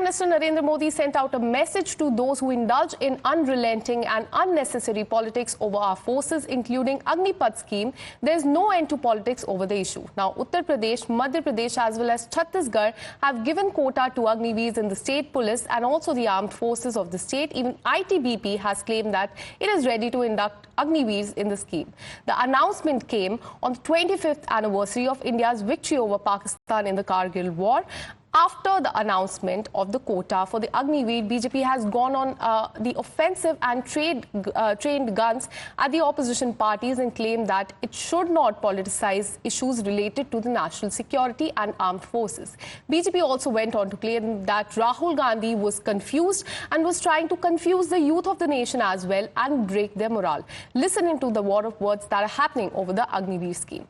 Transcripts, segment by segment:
Minister Narendra Modi sent out a message to those who indulge in unrelenting and unnecessary politics over our forces, including Agnipath scheme. There is no end to politics over the issue. Now, Uttar Pradesh, Madhya Pradesh as well as Chhattisgarh have given quota to Agniveers in the state police and also the armed forces of the state. Even ITBP has claimed that it is ready to induct Agniveers in the scheme. The announcement came on the 25th anniversary of India's victory over Pakistan in the Kargil War. After the announcement of the quota for the Agniveer, BJP has gone on the offensive and trained guns at the opposition parties and claimed that it should not politicize issues related to the national security and armed forces. BJP also went on to claim that Rahul Gandhi was confused and was trying to confuse the youth of the nation as well and break their morale. Listen into the war of words that are happening over the Agniveer scheme.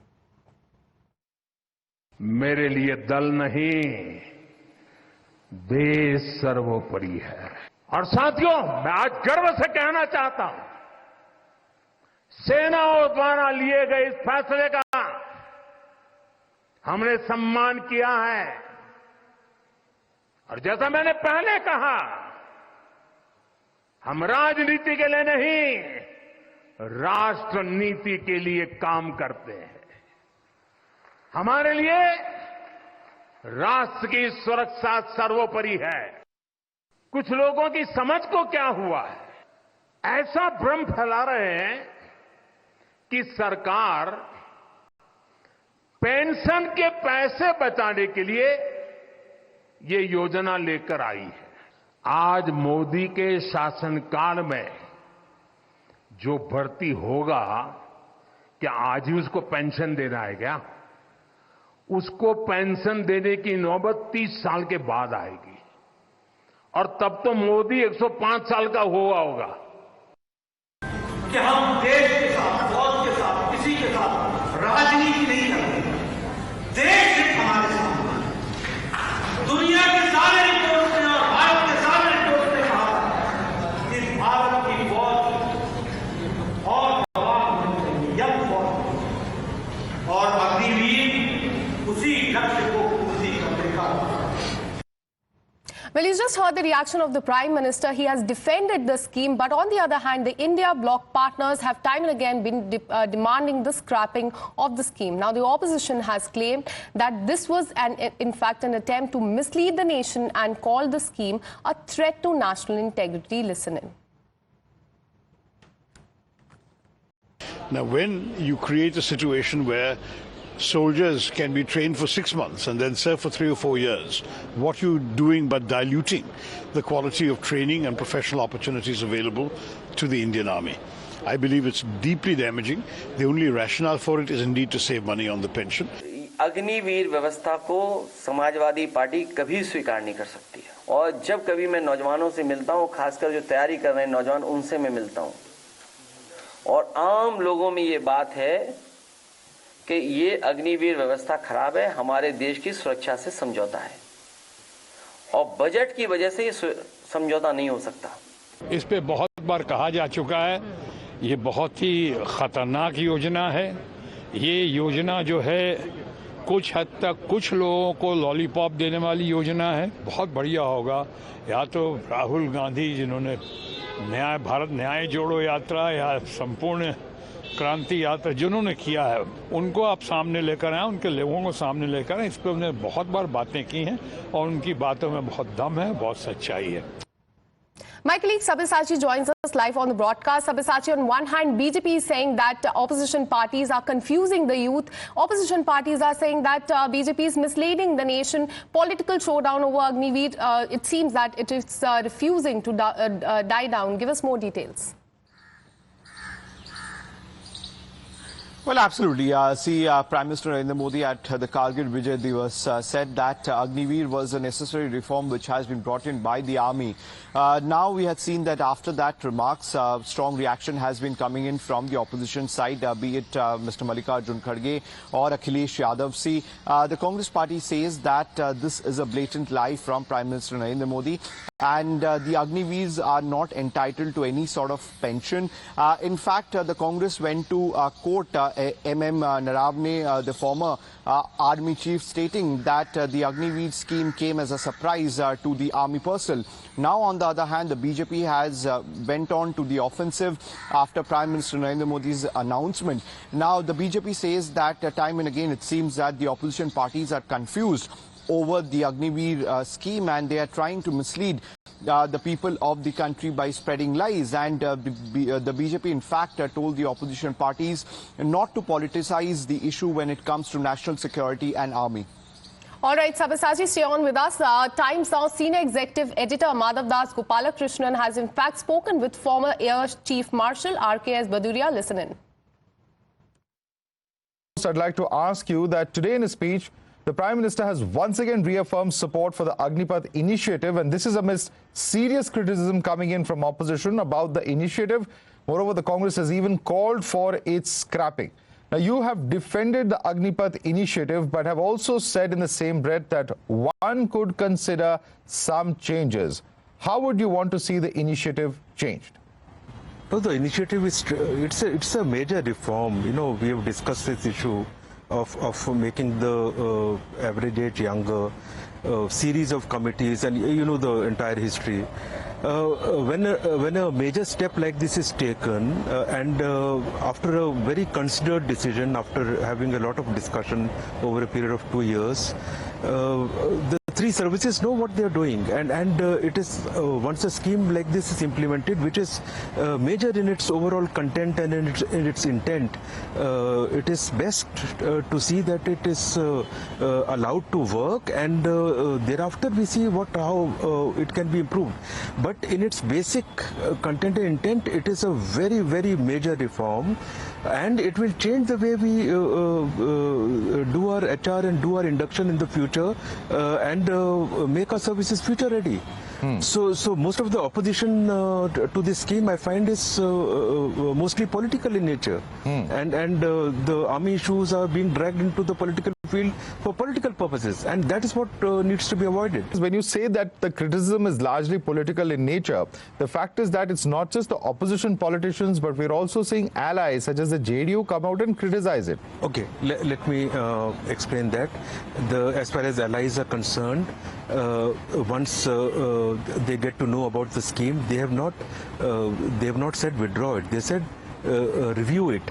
मेरे लिए दल नहीं, देश सर्वोपरि है। और साथियों, मैं आज गर्व से कहना चाहता हूं, सेनाओं द्वारा लिए गए इस फैसले का हमने सम्मान किया है। और जैसा मैंने पहले कहा, हम राजनीति के लिए नहीं, राष्ट्र नीति के लिए काम करते हैं। हमारे लिए राष्ट्र की सुरक्षा सर्वोपरि है। कुछ लोगों की समझ को क्या हुआ है, ऐसा भ्रम फैला रहे हैं कि सरकार पेंशन के पैसे बचाने के लिए ये योजना लेकर आई है। आज मोदी के शासनकाल में जो भर्ती होगा, क्या आज ही उसको पेंशन देना है क्या? उसको पेंशन देने की नौबत 30 साल के बाद आएगी और तब तो मोदी 105 साल का हुआ होगा। कि हम देश के साथ, फौज के साथ, किसी के साथ राजनीति नहीं करते। देश सिर्फ हमारे साथ है। दुनिया के सारे रिपोर्ट ने और भारत के सारे रिपोर्ट ने कहा कि भारत की फौज और जवान होनी चाहिए, यंग फौज, और अग्निवीर उसी लक्ष्य को पूरी करने का। Well, you just heard the reaction of the Prime Minister. He has defended the scheme, but on the other hand, the India bloc partners have time and again been demanding the scrapping of the scheme. Now, the opposition has claimed that this was, in fact, an attempt to mislead the nation and call the scheme a threat to national integrity. Listen in. Now, when you create a situation where soldiers can be trained for 6 months and then serve for 3 or 4 years, what you're doing but diluting the quality of training and professional opportunities available to the Indian Army. I believe it's deeply damaging. The only rationale for it is indeed to save money on the pension. Agniveer व्यवस्था को Samajwadi party कभी स्वीकार नहीं कर सकती है। और जब कभी मैं नौजवानों से मिलता हूँ, खासकर जो तैयारी कर रहे हैं नौजवान, उनसे मैं मिलता हूँ, और आम लोगों में ये बात है कि ये अग्निवीर व्यवस्था खराब है, हमारे देश की सुरक्षा से समझौता है और बजट की वजह से ये समझौता नहीं हो सकता। इस पे बहुत बार कहा जा चुका है, ये बहुत ही खतरनाक योजना है। ये योजना जो है कुछ हद तक कुछ लोगों को लॉलीपॉप देने वाली योजना है। बहुत बढ़िया होगा या तो राहुल गांधी, जिन्होंने भारत न्याय जोड़ो यात्रा या संपूर्ण क्रांति यात्रा जिन्होंने किया है, उनको आप सामने लेकर आए, उनके लोगों को सामने लेकर आए। इस पर उन्होंने बहुत बार बातें की हैं और उनकी बातों में बहुत दम है, बहुत सच्चाई है। My colleague Sabyasachi joins us live on the broadcast. Sabyasachi, on one hand, BJP is saying that opposition parties are confusing the youth. Opposition parties are saying that BJP is misleading the nation. Political showdown over Agniveer, it seems that it is refusing to die down. Give us more details. Well, absolutely. Prime Minister Narendra Modi at the Kargil Vijay Divas said that Agniveer was a necessary reform which has been brought in by the army. Now we had seen that after that remarks, strong reaction has been coming in from the opposition side, be it Mr. Mallikarjun Kharge or Akhilesh Yadav. See, the Congress party says that this is a blatant lie from Prime Minister Narendra Modi, and the Agniveers are not entitled to any sort of pension. In fact, the Congress went to court M.M. Naravne, the former army chief, stating that the Agniveer scheme came as a surprise to the army personnel. Now, on the other hand, the BJP has went on to the offensive after Prime Minister Narendra Modi's announcement. Now, the BJP says that time and again it seems that the opposition parties are confused over the Agniveer scheme, and they are trying to mislead the people of the country by spreading lies. And the BJP, in fact, told the opposition parties not to politicize the issue when it comes to national security and army. All right, Sabyasachi, stay on with us. Times Now senior executive editor Madhav Das Gopalakrishnan has in fact spoken with former Air Chief Marshal RKS Bhaduria. Listen in. I'd like to ask you that today in his speech, the Prime Minister has once again reaffirmed support for the Agnipath initiative, and this is amidst serious criticism coming in from opposition about the initiative. Moreover, the Congress has even called for its scrapping. Now, you have defended the Agnipath initiative, but have also said in the same breath that one could consider some changes. How would you want to see the initiative changed? No, the initiative is it's a major reform. You know, we have discussed this issue of making the average age younger, series of committees, and you know the entire history. When a major step like this is taken, and after a very considered decision, after having a lot of discussion over a period of 2 years, the three services know what they are doing, and it is once a scheme like this is implemented, which is major in its overall content and in its intent, it is best to see that it is allowed to work, and thereafter we see how it can be improved. But in its basic content and intent, it is a very, very major reform, and it will change the way we do our HR and do our induction in the future, and make our services future ready. So most of the opposition to this scheme, I find, is mostly political in nature, and the army issues are being dragged into the political field for political purposes, and that is what needs to be avoided. When you say that the criticism is largely political in nature, the fact is that it's not just the opposition politicians, but we're also seeing allies such as the JDU come out and criticize it. Okay, let me explain that. As far as allies are concerned, once they get to know about the scheme, they have not said withdraw it. They said review it.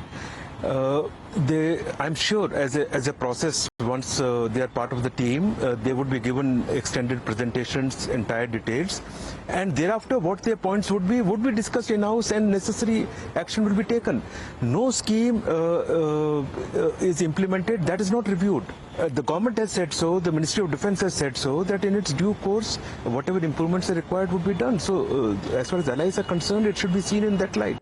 I'm sure as a process, once they are part of the team, they would be given extended presentations, entire details, and thereafter what their points would be discussed in-house, and necessary action will be taken. No scheme is implemented that is not reviewed. The government has said so, the Ministry of Defence has said so, that in its due course, whatever improvements are required would be done. So as far as allies are concerned, it should be seen in that light.